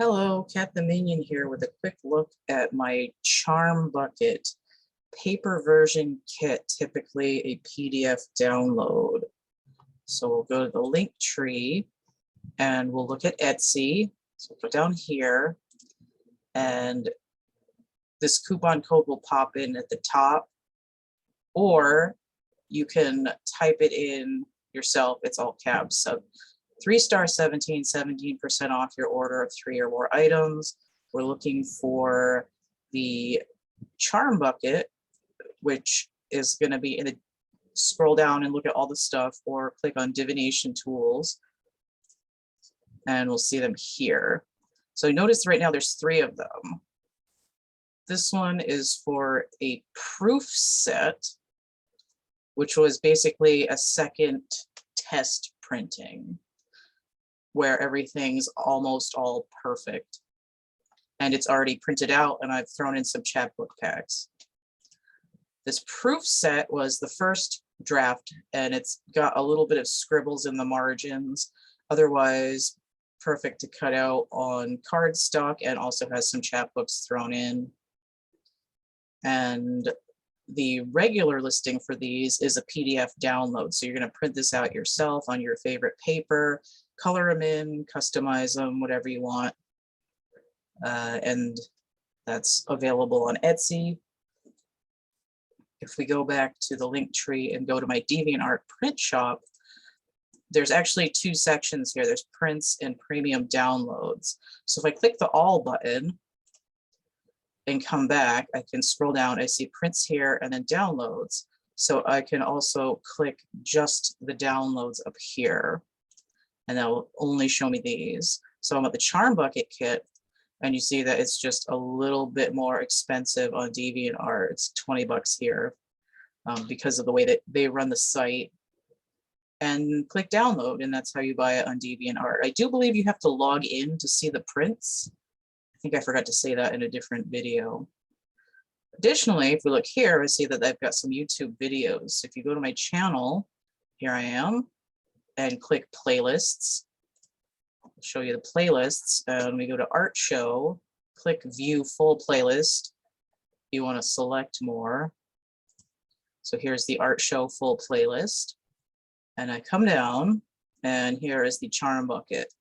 Hello, CATtheMinion here with a quick look at my charm bucket paper version kit, typically a PDF download. So we'll go to the link tree and we'll look at Etsy. So go down here and this coupon code will pop in at the top, or you can type it in yourself. It's all caps. So 3-star 17, 17% off your order of 3 or more items. We're looking for the charm bucket, which is going to be in a scroll down and look at all the stuff, or click on divination tools and we'll see them here. So notice right now there's 3 of them. This one is for a proof set, which was basically a second test printing, where everything's almost all perfect. And it's already printed out, and I've thrown in some chapbook packs. This proof set was the first draft, and it's got a little bit of scribbles in the margins. Otherwise, perfect to cut out on cardstock, and also has some chapbooks thrown in. And the regular listing for these is a PDF download. So you're going to print this out yourself on your favorite paper, color them in, customize them, whatever you want. And that's available on Etsy. If we go back to the link tree and go to my DeviantArt print shop, there's actually 2 sections here. There's prints and premium downloads. So if I click the all button and come back, I can scroll down. I see prints here and then downloads. So I can also click just the downloads up here, and that will only show me these. So I'm at the charm bucket kit, and you see that it's just a little bit more expensive on DeviantArt. It's 20 bucks here because of the way that they run the site. And click download, and that's how you buy it on DeviantArt. I do believe you have to log in to see the prints. I think I forgot to say that in a different video. Additionally, if we look here, I see that I've got some YouTube videos. If you go to my channel, here I am, and click playlists, I'll show you the playlists. And we go to art show, click view full playlist. You want to select more. So here's the art show full playlist. And I come down, and here is the charm bucket.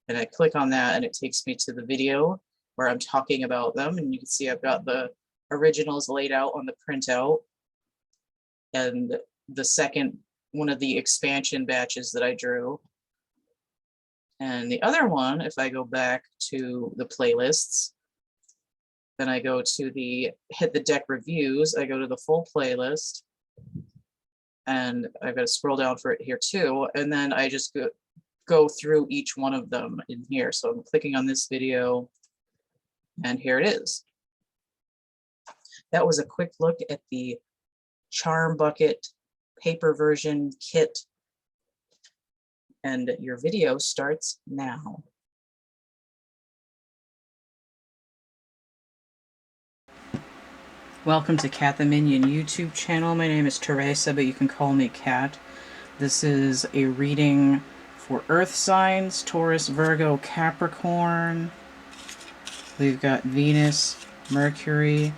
And I click on that, and it takes me to the video where I'm talking about them. And you can see I've got the originals laid out on the printout, and the second one of the expansion batches that I drew. And the other one, if I go back to the playlists, then I go to the hit the deck reviews, I go to the full playlist, and I've got to scroll down for it here too. And then I just go through each one of them in here. So I'm clicking on this video, and here it is. That was a quick look at the charm bucket paper version kit, and your video starts now. Welcome to CATtheMinion YouTube channel. My name is Teresa, but you can call me Cat. This is a reading for Earth signs: Taurus, Virgo, Capricorn. We've got Venus, Mercury,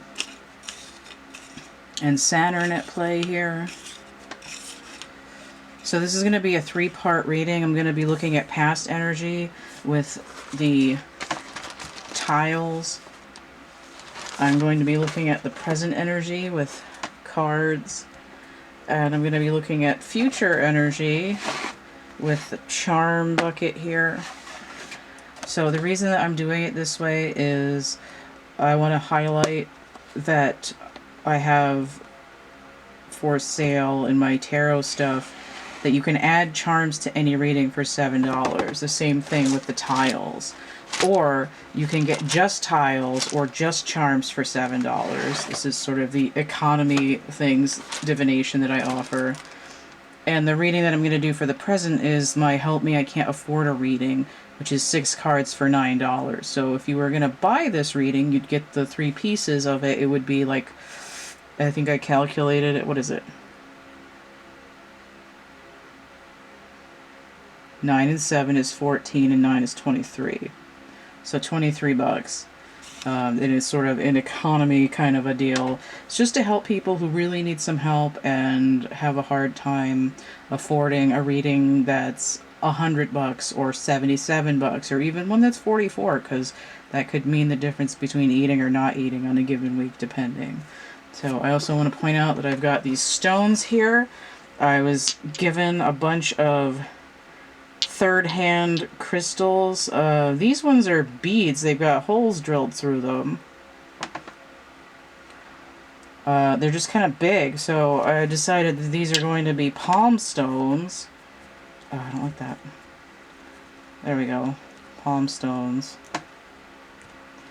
and Saturn at play here. So this is going to be a 3-part reading. I'm going to be looking at past energy with the tiles. I'm going to be looking at the present energy with cards. And I'm going to be looking at future energy with the charm bucket here. So the reason that I'm doing it this way is I want to highlight that I have for sale in my tarot stuff that you can add charms to any reading for $7. The same thing with the tiles. Or you can get just tiles or just charms for $7. This is sort of the economy things divination that I offer. And the reading that I'm going to do for the present is my Help Me, I Can't Afford a reading, which is 6 cards for $9. So if you were going to buy this reading, you'd get the 3 pieces of it. It would be like, I think I calculated it, what is it? 9 and 7 is 14, and 9 is 23. So 23 bucks. It is sort of an economy kind of a deal. It's just to help people who really need some help and have a hard time affording a reading that's 100 bucks or 77 bucks or even one that's 44, because that could mean the difference between eating or not eating on a given week depending. So I also want to point out that I've got these stones here. I was given a bunch of third-hand crystals. These ones are beads. They've got holes drilled through them. They're just kind of big, so I decided that these are going to be palm stones. I don't like that. There we go. Palm stones.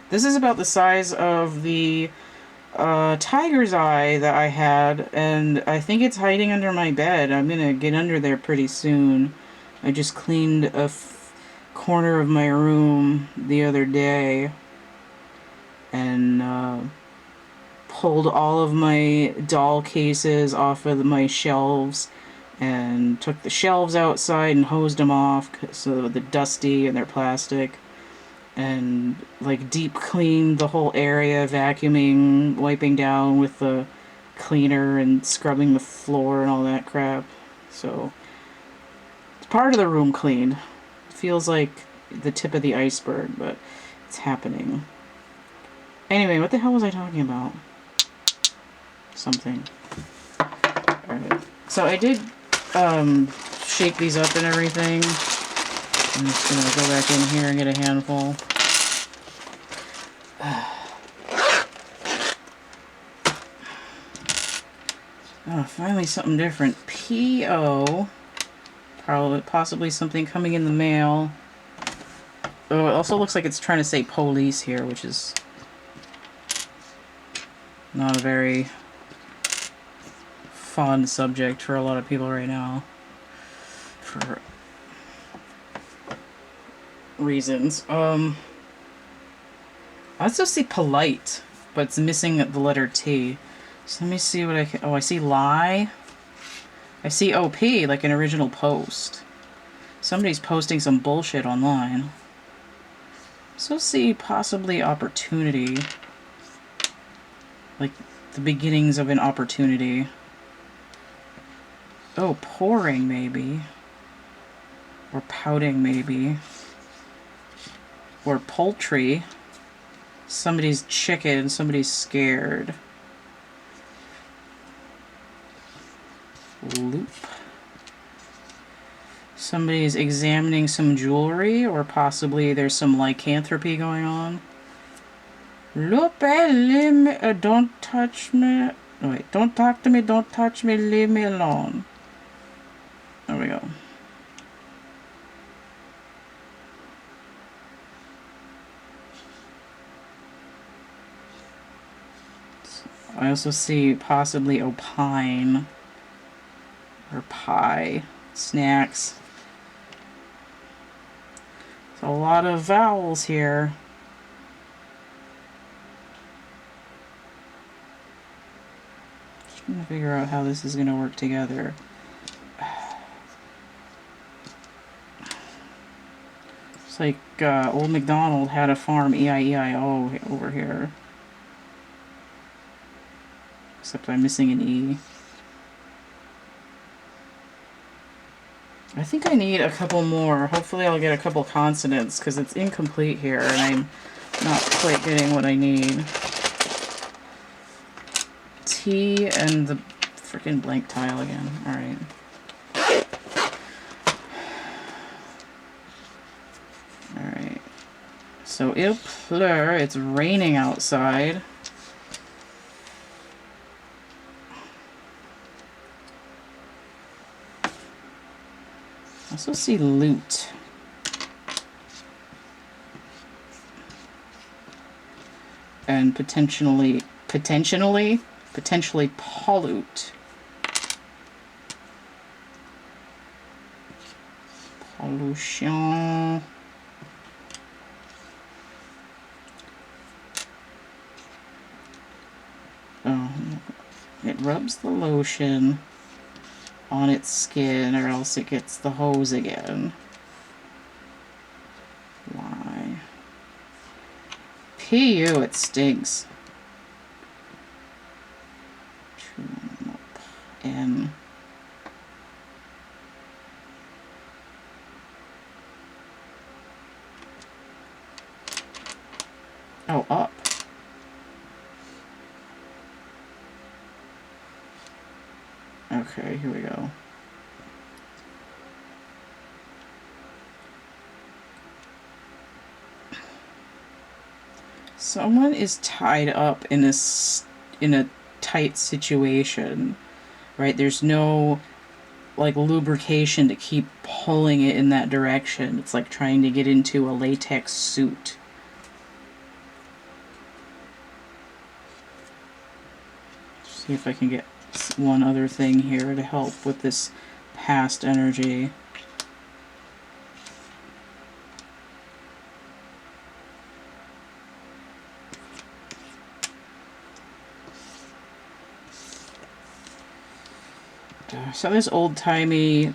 This is about the size of the tiger's eye that I had, and I think it's hiding under my bed. I'm gonna get under there pretty soon. I just cleaned a corner of my room the other day and pulled all of my doll cases off of my shelves and took the shelves outside and hosed them off so they're dusty and they're plastic, and like deep cleaned the whole area, vacuuming, wiping down with the cleaner and scrubbing the floor and all that crap. So it's part of the room cleaned. It feels like the tip of the iceberg, but it's happening. Anyway, what the hell was I talking about? Something. Alright. So I did shake these up and everything. I'm just gonna go back in here and get a handful. Oh, finally something different. P.O. Possibly something coming in the mail. Oh, it also looks like it's trying to say police here, which is not a very fun subject for a lot of people right now. For reasons. I also see polite, but it's missing the letter T. So let me see what I can... Oh, I see lie. I see OP, like an original post. Somebody's posting some bullshit online. So see possibly opportunity. Like the beginnings of an opportunity. Oh, pouring maybe. Or pouting maybe. Or poultry. Somebody's chicken, somebody's scared. Loop. Somebody's examining some jewelry, or possibly there's some lycanthropy going on. Loop, leave me, don't touch me. Oh, wait, don't talk to me, don't touch me, leave me alone. There we go. I also see possibly opine or pie, snacks. So a lot of vowels here. Just trying to figure out how this is going to work together. It's like old MacDonald had a farm, E-I-E-I-O over here. Except I'm missing an E. I think I need a couple more. Hopefully I'll get a couple consonants, because it's incomplete here and I'm not quite getting what I need. T and the freaking blank tile again. Alright. Alright. So il pleut. It's raining outside. I also see loot. And potentially pollute. Pollution. Oh, it rubs the lotion on its skin, or else it gets the hose again. Why? PU, it stinks. In. Oh, up. Okay, here we go. Someone is tied up in a tight situation, right? There's no like lubrication to keep pulling it in that direction. It's like trying to get into a latex suit. See if I can get one other thing here to help with this past energy. So this old-timey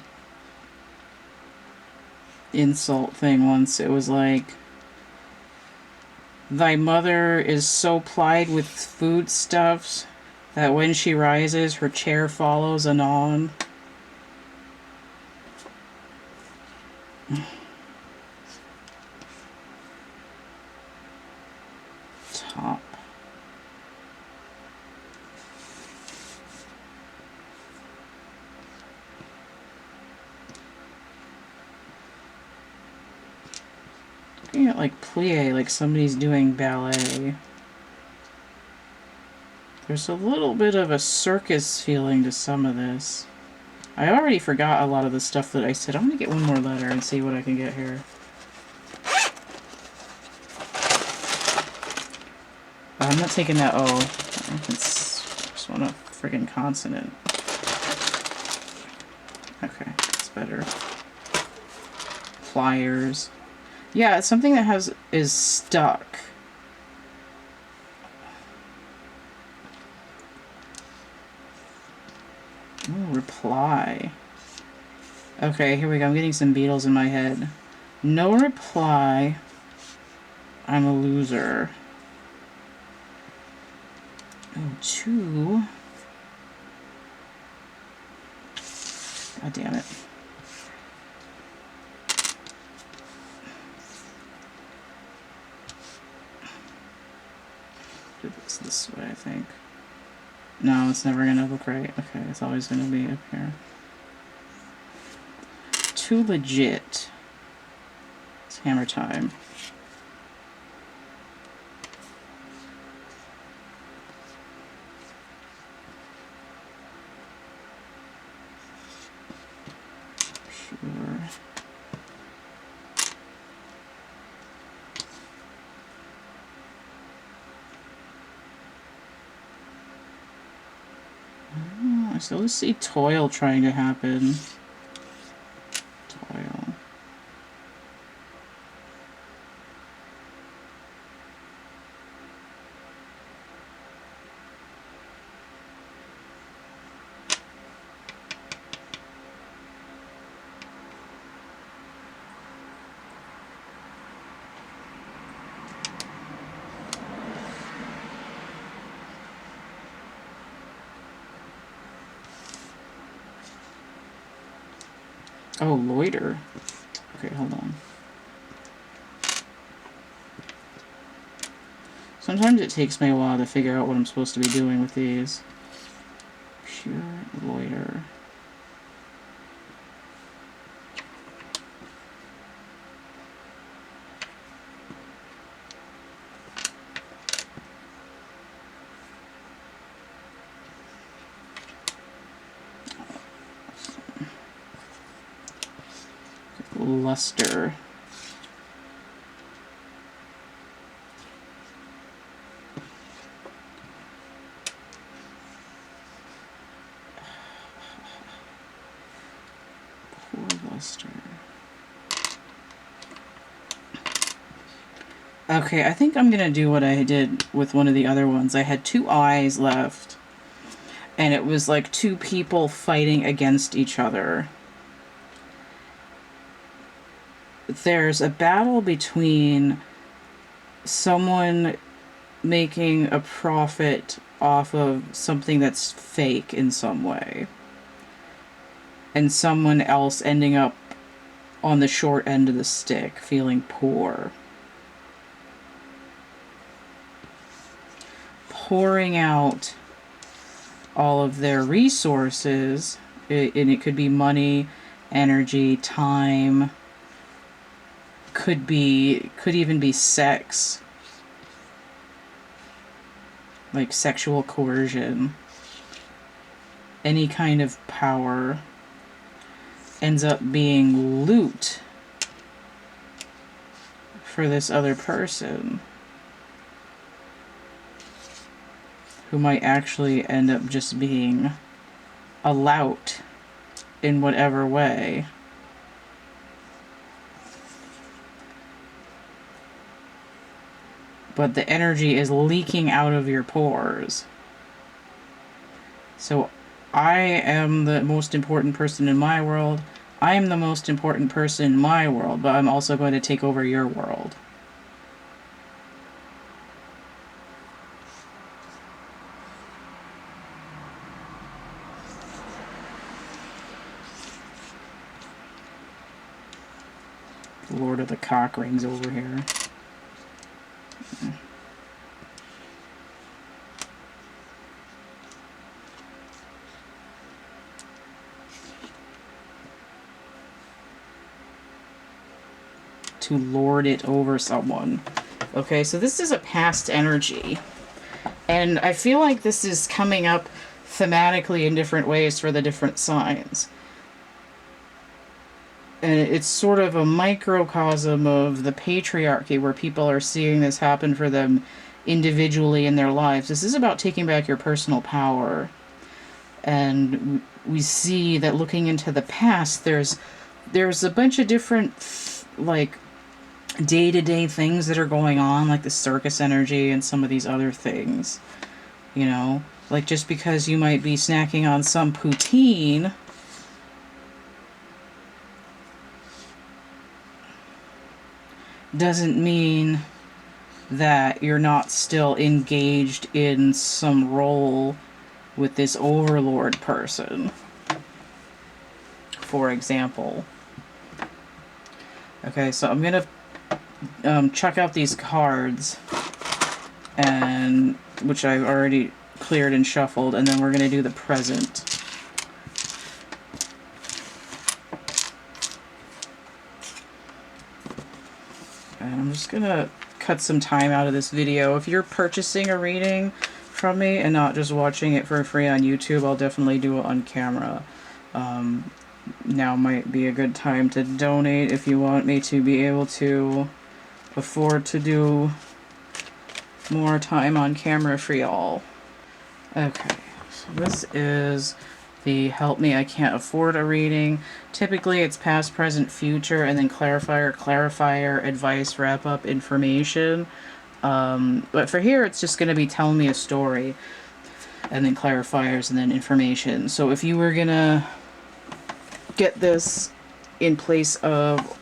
insult thing once, it was like, thy mother is so plied with foodstuffs that when she rises, her chair follows anon. Top. Looking at like plie, like somebody's doing ballet. There's a little bit of a circus feeling to some of this. I already forgot a lot of the stuff that I said. I'm going to get one more letter and see what I can get here. I'm not taking that O. It's just want a friggin' consonant. Okay, it's better. Pliers. Yeah, it's something that is stuck. Ooh, reply. Okay, here we go. I'm getting some Beatles in my head. No reply. I'm a loser. Oh, 2. God damn it. Do this way, I think. No, it's never gonna look right. Okay, it's always gonna be up here. Too legit. It's hammer time. Sure. Oh, I still see toil trying to happen. Toil. Oh, loiter. Okay, hold on. Sometimes it takes me a while to figure out what I'm supposed to be doing with these. Pure loiter. Luster. Poor luster. Okay, I think I'm gonna do what I did with one of the other ones. I had 2 eyes left, and it was like 2 people fighting against each other. There's a battle between someone making a profit off of something that's fake in some way, and someone else ending up on the short end of the stick, feeling poor. Pouring out all of their resources, and it could be money, energy, time, could even be sex, like sexual coercion, any kind of power, ends up being loot for this other person, who might actually end up just being a lout in whatever way. But the energy is leaking out of your pores. So I am the most important person in my world. I am the most important person in my world, but I'm also going to take over your world. Lord of the cock rings over here. To lord it over someone. Okay, so this is a past energy. And I feel like this is coming up thematically in different ways for the different signs. And it's sort of a microcosm of the patriarchy, where people are seeing this happen for them individually in their lives. This is about taking back your personal power. And we see that looking into the past, there's a bunch of different, like, day-to-day things that are going on, like the circus energy and some of these other things. You know, like, just because you might be snacking on some poutine doesn't mean that you're not still engaged in some role with this overlord person, for example. Okay, so I'm gonna check out these cards, and which I've already cleared and shuffled, and then we're gonna do the present. And I'm just gonna cut some time out of this video. If you're purchasing a reading from me and not just watching it for free on YouTube, I'll definitely do it on camera. Now might be a good time to donate if you want me to be able to afford to do more time on camera for y'all. Okay, so this is the Help Me, I Can't Afford a reading. Typically it's past, present, future, and then clarifier, advice, wrap up, information. But for here it's just going to be telling me a story, and then clarifiers, and then information. So if you were going to get this in place of,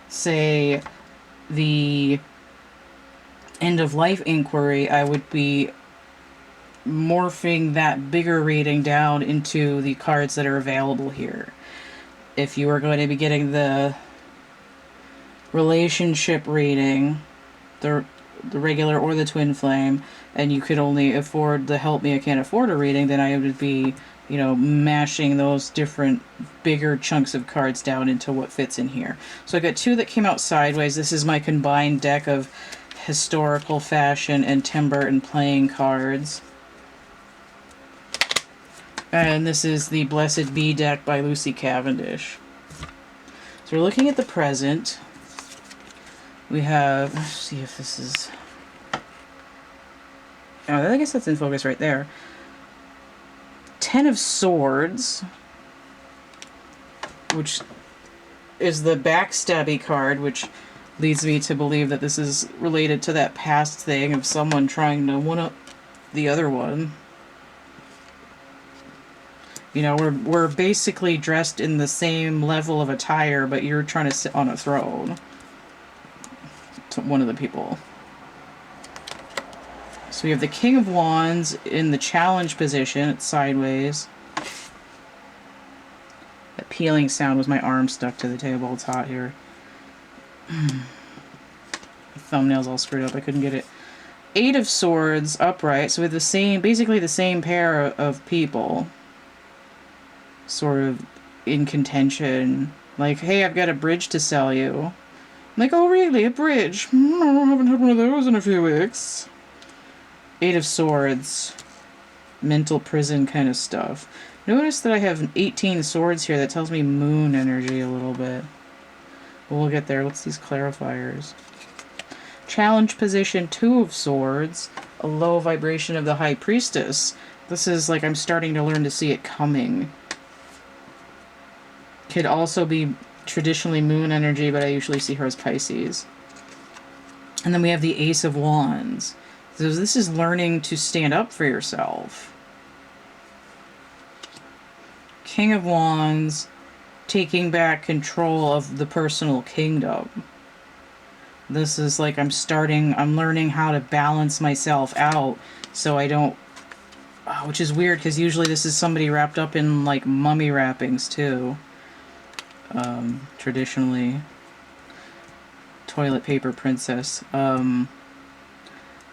say, the end of life inquiry, I would be morphing that bigger reading down into the cards that are available here. If you are going to be getting the relationship reading, the regular or the twin flame, and you could only afford the Help Me, I Can't Afford a reading, then I would be, you know, mashing those different bigger chunks of cards down into what fits in here. So I got two that came out sideways. This is my combined deck of historical, fashion, and timber and playing cards. And this is the Blessed Bee deck by Lucy Cavendish. So we're looking at the present. We have, let's see if this is, oh, I guess that's in focus right there. 10 of Swords, which is the backstabby card, which leads me to believe that this is related to that past thing of someone trying to one-up the other one. You know, we're basically dressed in the same level of attire, but you're trying to sit on a throne. To one of the people. So we have the King of Wands in the challenge position. It's sideways. That peeling sound was my arm stuck to the table. It's hot here. The thumbnail's all screwed up. I couldn't get it. 8 of Swords upright. So we have the same, basically the same pair of people. Sort of in contention. Like, hey, I've got a bridge to sell you. I'm like, oh really, a bridge? I haven't had one of those in a few weeks. 8 of Swords. Mental prison kind of stuff. Notice that I have 18 swords here. That tells me moon energy a little bit. But we'll get there. What's these clarifiers? Challenge position, 2 of Swords. A low vibration of the High Priestess. This is like I'm starting to learn to see it coming. Could also be traditionally moon energy, but I usually see her as Pisces. And then we have the Ace of Wands. So this is learning to stand up for yourself. King of Wands, taking back control of the personal kingdom. This is like I'm learning how to balance myself out so I don't, which is weird because usually this is somebody wrapped up in like mummy wrappings too. Traditionally. Toilet paper princess.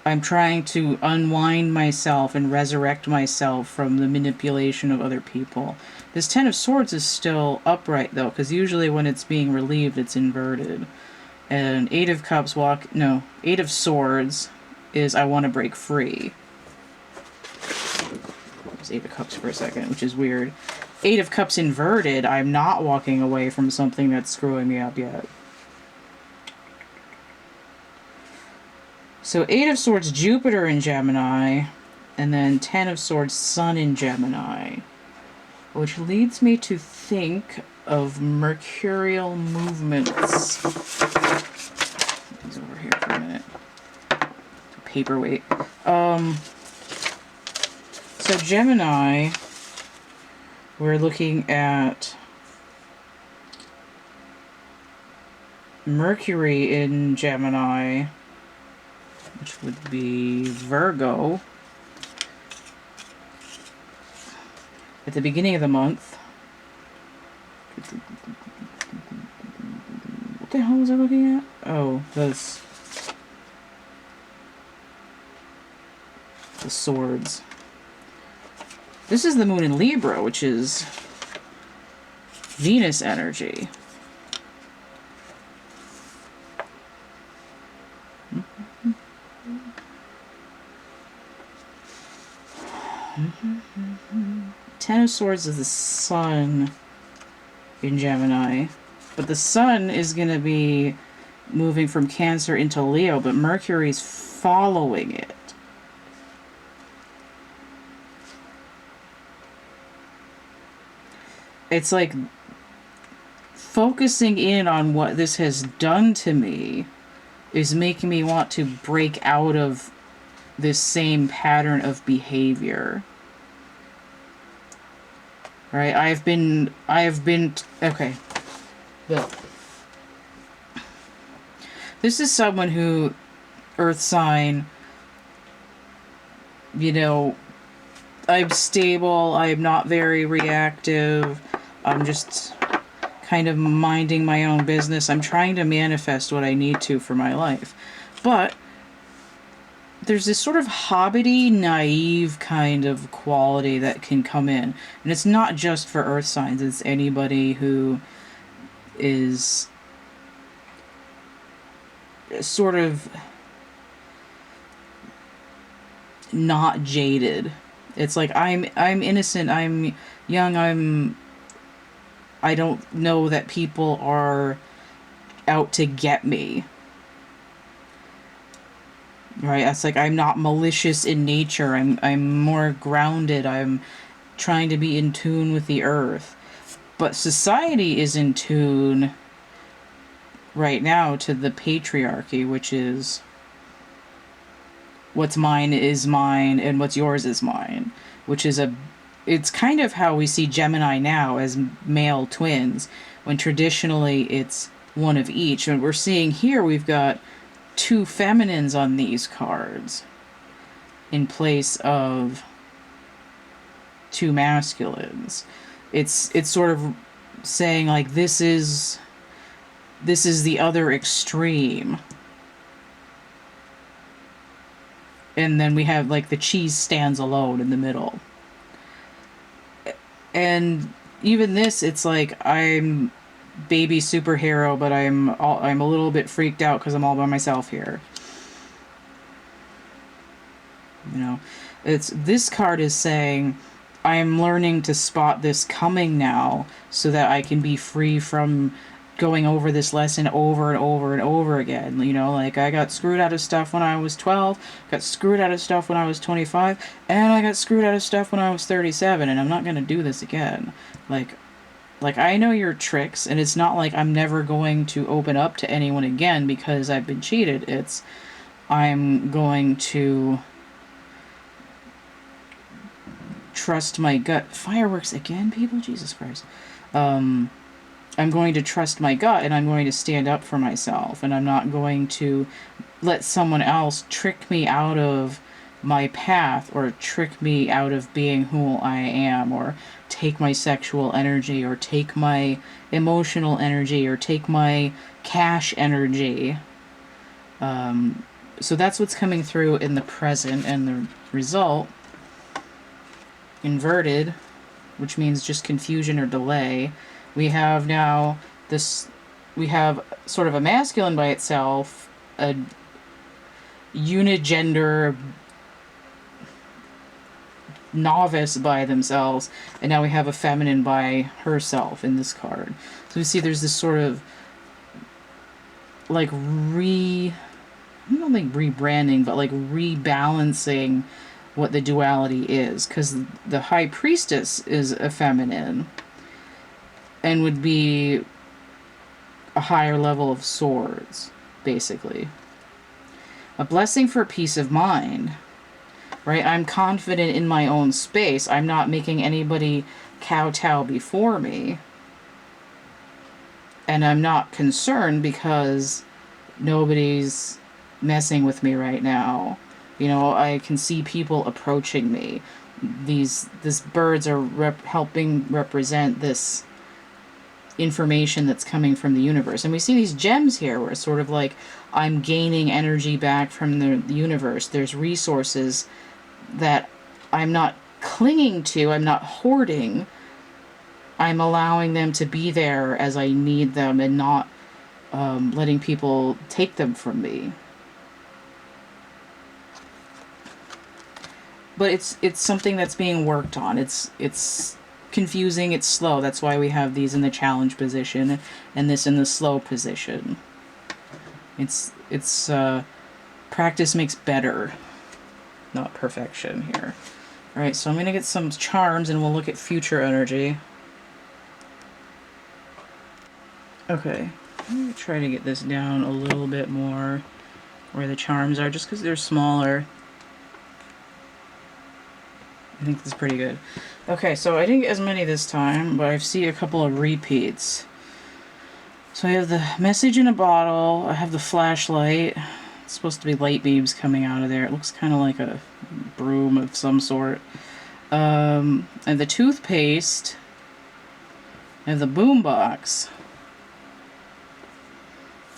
I'm trying to unwind myself and resurrect myself from the manipulation of other people. This 10 of Swords is still upright though, because usually when it's being relieved, it's inverted. And 8 of Cups 8 of Swords is I want to break free. There's 8 of Cups for a second, which is weird. 8 of Cups inverted, I'm not walking away from something that's screwing me up yet. So 8 of Swords, Jupiter in Gemini, and then 10 of Swords, Sun in Gemini. Which leads me to think of mercurial movements. These over here for a minute. Paperweight. So Gemini, we're looking at Mercury in Gemini, which would be Virgo, at the beginning of the month. What the hell was I looking at? Oh, the swords. This is the moon in Libra, which is Venus energy. Ten of Swords is the Sun in Gemini, but the Sun is going to be moving from Cancer into Leo, but Mercury's following it. It's like focusing in on what this has done to me is making me want to break out of this same pattern of behavior. Right? I have been, okay. Bill. This is someone who, earth sign, you know, I'm stable, I'm not very reactive, I'm just kind of minding my own business. I'm trying to manifest what I need to for my life. But there's this sort of hobbity, naive kind of quality that can come in. And it's not just for earth signs, it's anybody who is sort of not jaded. It's like I'm innocent, I'm young, I don't know that people are out to get me. Right? It's like I'm not malicious in nature. I'm more grounded. I'm trying to be in tune with the earth. But society is in tune right now to the patriarchy, which is what's mine is mine and what's yours is mine, which is it's kind of how we see Gemini now as male twins, when traditionally it's one of each. And we're seeing here we've got 2 feminines on these cards. in place of two masculines. It's sort of saying like this is the other extreme. And then we have like the cheese stands alone in the middle. And even this, it's like I'm baby superhero, but I'm a little bit freaked out because I'm all by myself here. You know, this card is saying I'm learning to spot this coming now so that I can be free from going over this lesson over and over and over again. You know, like I got screwed out of stuff when I was 12, got screwed out of stuff when I was 25, and I got screwed out of stuff when I was 37, and I'm not going to do this again. Like I know your tricks, and it's not like I'm never going to open up to anyone again because I've been cheated. It's I'm going to trust my gut. Fireworks again, people? Jesus Christ. I'm going to trust my gut, and I'm going to stand up for myself, and I'm not going to let someone else trick me out of my path or trick me out of being who I am, or take my sexual energy, or take my emotional energy, or take my cash energy. So that's what's coming through in the present, and the result, inverted, which means just confusion or delay. We have now this, we have sort of a masculine by itself, a unigender novice by themselves, and now we have a feminine by herself in this card. So we see there's this sort of like I don't think rebranding, but like rebalancing what the duality is, because the High Priestess is a feminine and would be a higher level of swords, basically. A blessing for peace of mind, right? I'm confident in my own space. I'm not making anybody kowtow before me. And I'm not concerned because nobody's messing with me right now. You know, I can see people approaching me. These birds are helping represent this information that's coming from the universe. And we see these gems here where it's sort of like I'm gaining energy back from the universe. There's resources that I'm not clinging to, I'm not hoarding. I'm allowing them to be there as I need them, and not letting people take them from me. But it's something that's being worked on. It's confusing, it's slow. That's why we have these in the challenge position and this in the slow position. It's practice makes better, not perfection here. All right, so I'm going to get some charms and we'll look at future energy. Okay, I'm going to try to get this down a little bit more where the charms are, just because they're smaller. I think that's pretty good. Okay, so I didn't get as many this time, but I see a couple of repeats. So I have the message in a bottle. I have the flashlight. It's supposed to be light beams coming out of there. It looks kind of like a broom of some sort. And the toothpaste. I have the boombox.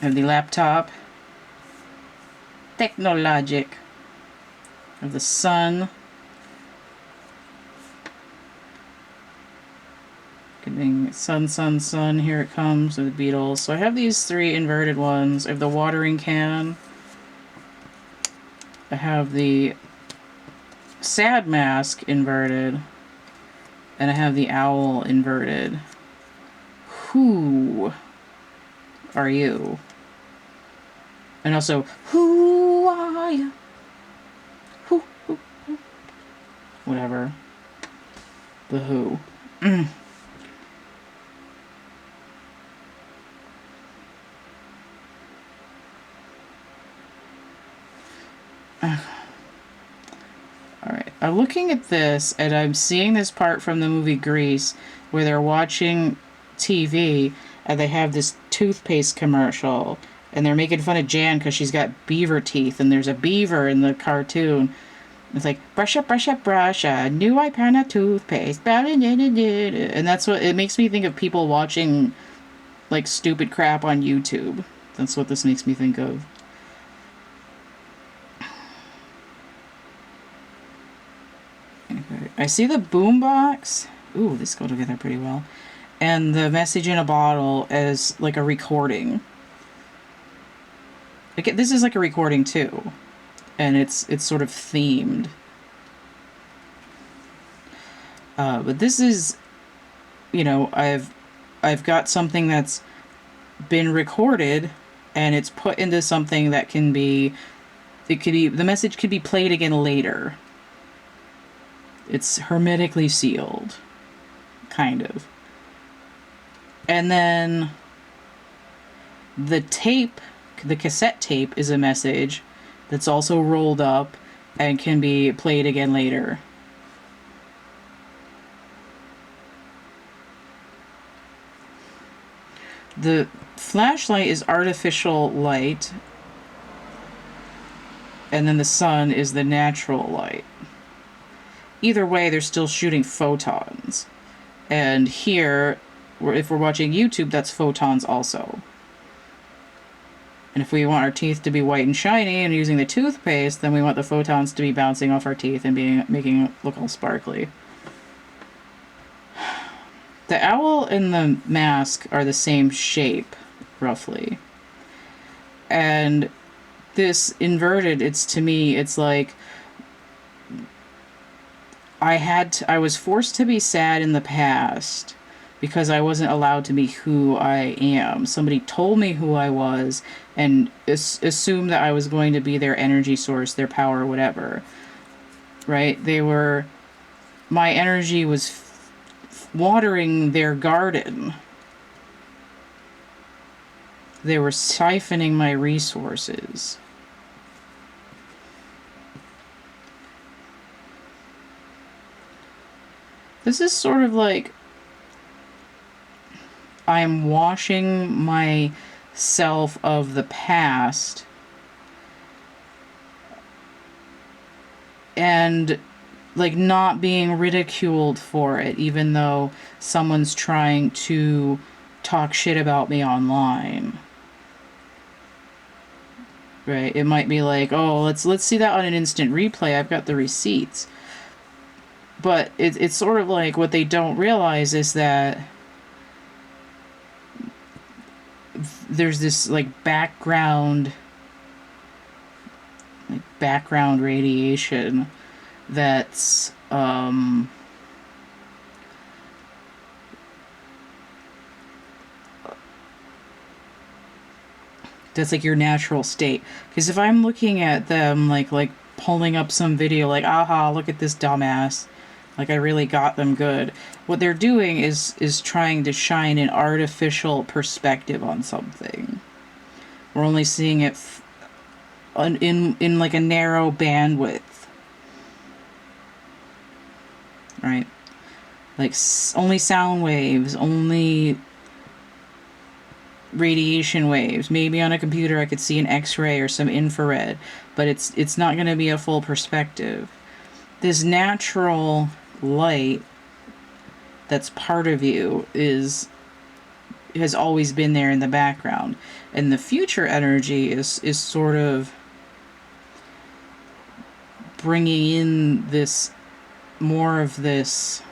I have the laptop. Technologic. I have the sun. Sun, sun, sun, here it comes, with the Beatles. So I have these three inverted ones. I have the watering can. I have the sad mask inverted. And I have the owl inverted. Who are you? And also, who are you? Who? Whatever. The who. Alright, I'm looking at this and I'm seeing this part from the movie Grease where they're watching TV and they have this toothpaste commercial and they're making fun of Jan because she's got beaver teeth and there's a beaver in the cartoon. It's like, brush up, brush up, brush, new Ipana toothpaste, and that's what, it makes me think of people watching, like, stupid crap on YouTube. That's what this makes me think of. Okay. I see the boombox. Ooh, these go together pretty well. And the message in a bottle as, like, a recording. Like, this is like a recording, too. And it's sort of themed. But this is, you know, I've got something that's been recorded, and it's put into something that can be, the message could be played again later. It's hermetically sealed, kind of. And then the tape, the cassette tape, is a message that's also rolled up and can be played again later. The flashlight is artificial light, and then the sun is the natural light. Either way, they're still shooting photons. And here, if we're watching YouTube, that's photons also. And if we want our teeth to be white and shiny and using the toothpaste, then we want the photons to be bouncing off our teeth and making it look all sparkly. The owl and the mask are the same shape, roughly. And this inverted, to me, it's like, I was forced to be sad in the past because I wasn't allowed to be who I am. Somebody told me who I was and assumed that I was going to be their energy source, their power, whatever. Right? My energy was watering their garden. They were siphoning my resources. This is sort of like I'm washing myself of the past and like not being ridiculed for it, even though someone's trying to talk shit about me online. Right? It might be like, oh, let's see that on an instant replay. I've got the receipts. But it's sort of like what they don't realize is that there's this like background radiation that's that's like your natural state. Because if I'm looking at them like pulling up some video like, aha, look at this dumbass, like I really got them good, what they're doing is trying to shine an artificial perspective on something. We're only seeing it in like a narrow bandwidth. Right? Like only sound waves, only radiation waves. Maybe on a computer I could see an X-ray or some infrared, but it's not going to be a full perspective. This natural light that's part of you has always been there in the background, and the future energy is sort of bringing in this more of this,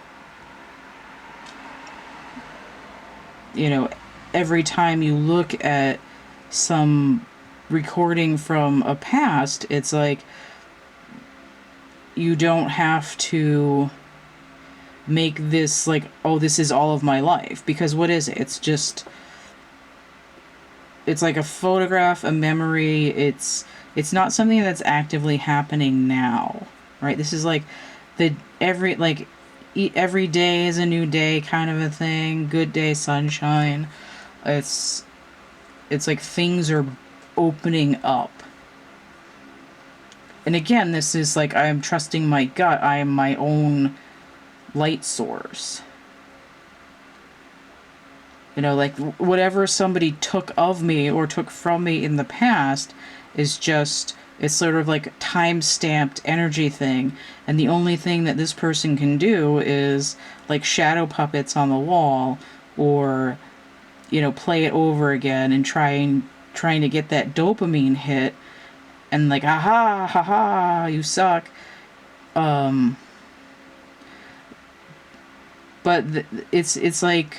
you know, every time you look at some recording from a past, it's like you don't have to make this like, oh, this is all of my life, because what is it? It's like a photograph, a memory. It's not something that's actively happening now, right? This is like every day is a new day kind of a thing. Good day, sunshine. It's like things are opening up. And again, this is like, I'm trusting my gut. I am my own light source. You know, like whatever somebody took of me or took from me in the past is just It's sort of like a time-stamped energy thing, and the only thing that this person can do is like shadow puppets on the wall, or play it over again and trying to get that dopamine hit, and like, aha, haha, you suck. Um, but it's like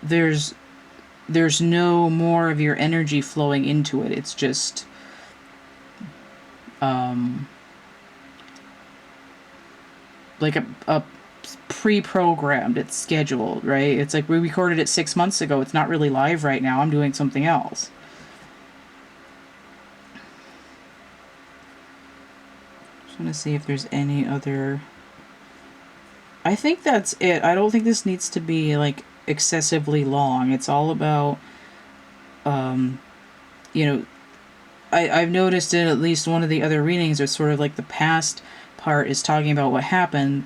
there's there's no more of your energy flowing into it. It's just um, like a pre-programmed. It's scheduled, right? It's like we recorded it 6 months ago. It's not really live right now. I'm doing something else. Just want to see if there's any other. I think that's it. I don't think this needs to be like excessively long. It's all about, um, you know, I've noticed in at least one of the other readings, it's sort of like the past part is talking about what happened.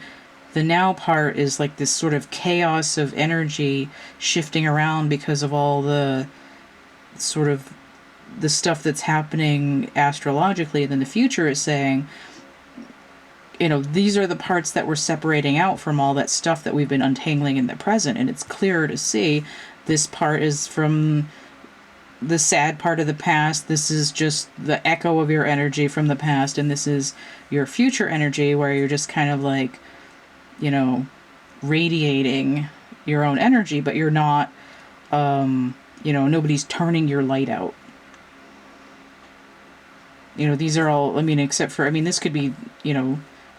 The now part is like this sort of chaos of energy shifting around because of all the sort of the stuff that's happening astrologically. And then the future is saying, these are the parts that we're separating out from all that stuff that we've been untangling in the present. And it's clearer to see this part is from the sad part of the past. This is just the echo of your energy from the past. And this is your future energy where you're just kind of like, radiating your own energy, but you're not, nobody's turning your light out. These are all, except for, this could be,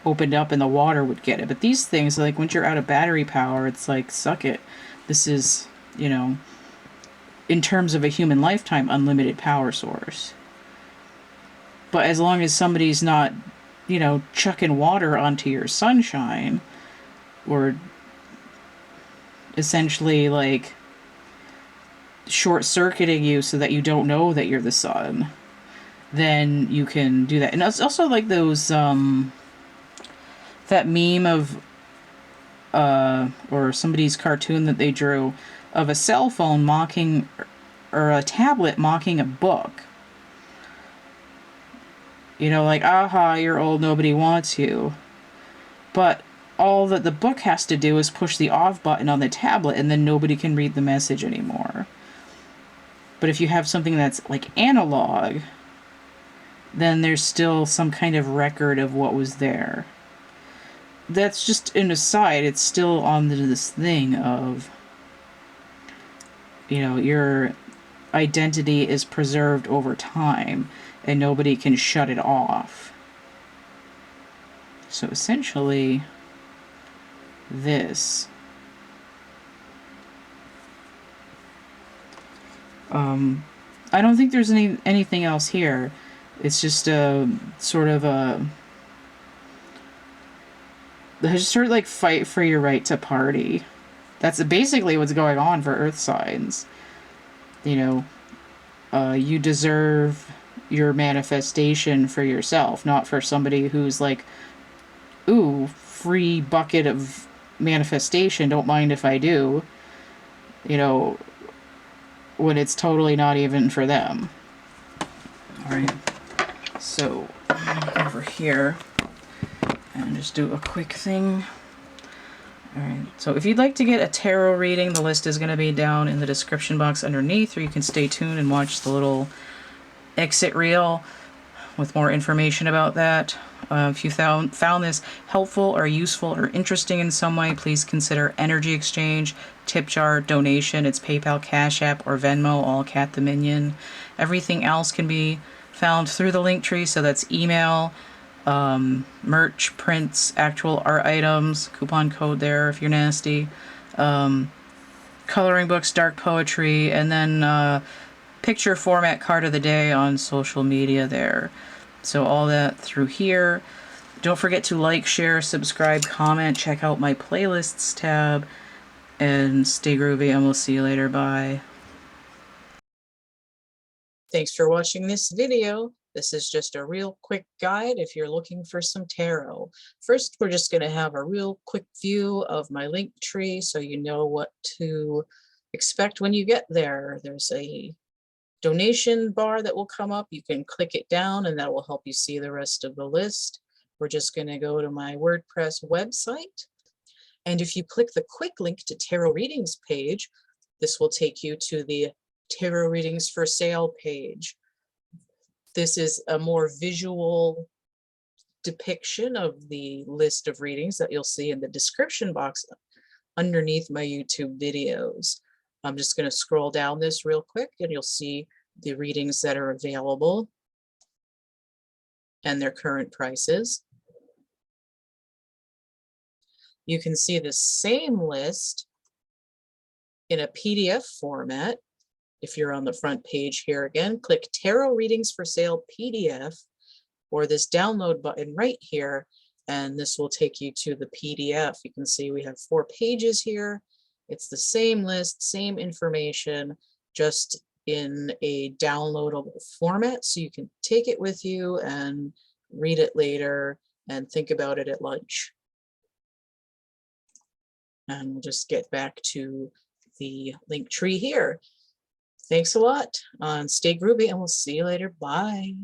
opened up and the water would get it. But these things, like once you're out of battery power, it's like, suck it. This is, in terms of a human lifetime, unlimited power source. But as long as somebody's not, chucking water onto your sunshine, or essentially like short-circuiting you so that you don't know that you're the sun, then you can do that. And it's also like those, that meme of, or somebody's cartoon that they drew of a cell phone mocking, or a tablet mocking a book. Like, aha, you're old, nobody wants you. But all that the book has to do is push the off button on the tablet, and then nobody can read the message anymore. But if you have something that's like analog, then there's still some kind of record of what was there. That's just an aside. It's still on this thing of, your identity is preserved over time and nobody can shut it off. So essentially, this. I don't think there's anything else here. It's just a sort of a. Just sort of like fight for your right to party. That's basically what's going on for Earth signs. You deserve your manifestation for yourself, not for somebody who's like, ooh, free bucket of manifestation, don't mind if I do. When it's totally not even for them. Alright, so I'm gonna go over here and just do a quick thing. Alright, so if you'd like to get a tarot reading, the list is going to be down in the description box underneath, or you can stay tuned and watch the little exit reel with more information about that. If you found this helpful or useful or interesting in some way, please consider energy exchange, tip jar, donation. It's PayPal, Cash App, or Venmo, all CATtheMinion. Everything else can be found through the link tree, so that's email, merch, prints, actual art items, coupon code there if you're nasty, coloring books, dark poetry, and then picture format card of the day on social media there. So all that through here. Don't forget to like, share, subscribe, comment, check out my playlists tab, and stay groovy, and we'll see you later. Bye. Thanks for watching this video. This is just a real quick guide if you're looking for some tarot. First, we're just going to have a real quick view of my link tree so you know what to expect when you get there. There's a donation bar that will come up. You can click it down and that will help you see the rest of the list. We're just going to go to my WordPress website. And if you click the quick link to tarot readings page, this will take you to the tarot readings for sale page. This is a more visual depiction of the list of readings that you'll see in the description box underneath my YouTube videos. I'm just going to scroll down this real quick and you'll see the readings that are available and their current prices. You can see the same list in a PDF format. If you're on the front page here again, click Tarot Readings for Sale PDF or this download button right here, and this will take you to the PDF. You can see we have 4 pages here. It's the same list, same information, just in a downloadable format, so you can take it with you and read it later and think about it at lunch. And we'll just get back to the link tree here. Thanks a lot. Stay groovy and we'll see you later. Bye.